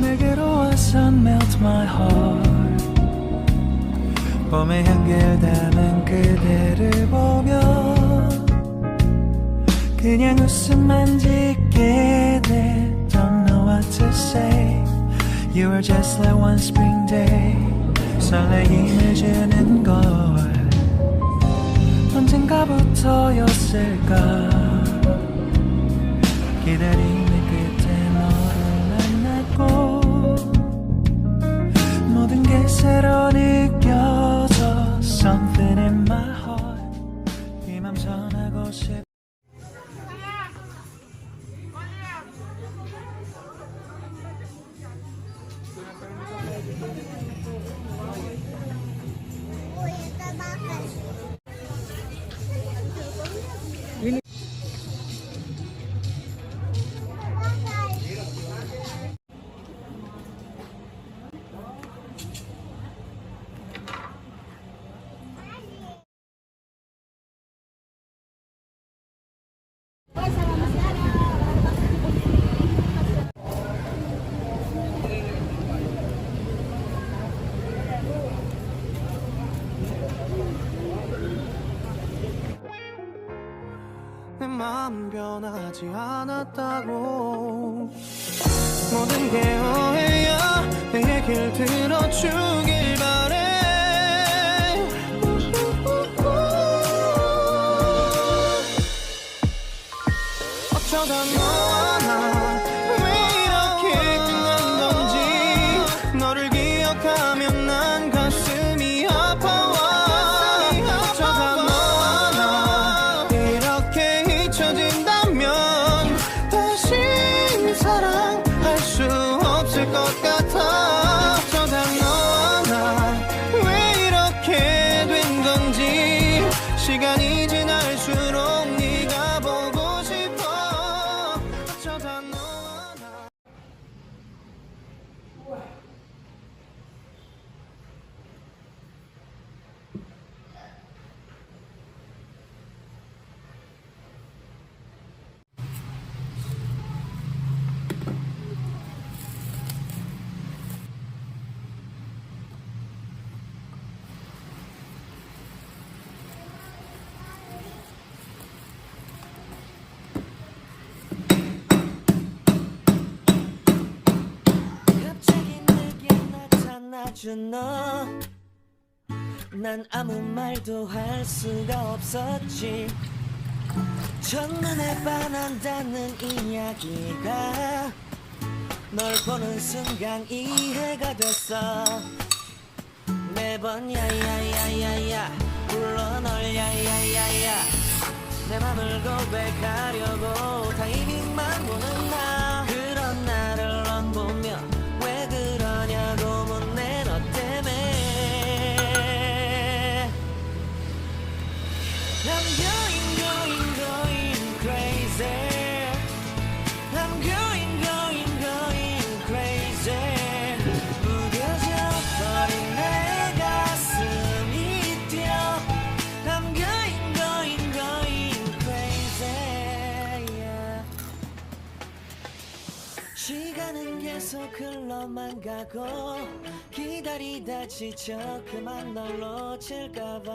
내게로 와서 melt my heart. 봄의 향기를 담은 그대를 보며 그냥 웃음만 짓게 돼. Don't know what to say. You were just like one spring day. 설레임을 주는 걸 언젠가부터였을까. 기다림의 끝에 너를 만났고 모든 게 새로 느껴져. Something in my heart. 이 맘 전하고 싶어. 내 마음 변하지 않았다고. 모든 게 오해야. 내 얘길 들어주길 바래. 어쩌다 너와 나 왜 이렇게 끝난 건지. 너를 기억하면 난 가슴이 아파와. 어쩌다 너와 나 이렇게 잊혀진다면 다시 사랑할 수 없을 것 같아. 어쩌다 너와 나 왜 이렇게 된 건지. 시간이 지날수록 네가 보고 싶어. 어쩌다 너와 나. 갑자기 내게 나타나준 너. 난 아무 말도 할 수가 없었지. 첫눈에 반한다는 이야기가 널 보는 순간 이해가 됐어. 매번 야야야야야 불러 널 야야야야. 내 맘을 고백하려고 타이밍만 보는 나. 그런 나를 넌 보며 왜 그러냐고 묻네. 너 때문에 I'm going crazy. I'm going crazy. 무뎌져 버린 내 가슴이 뛰어. I'm going crazy. Yeah. 시간은 계속 흘러만 가고 기다리다 지쳐 그만 널 놓칠까봐.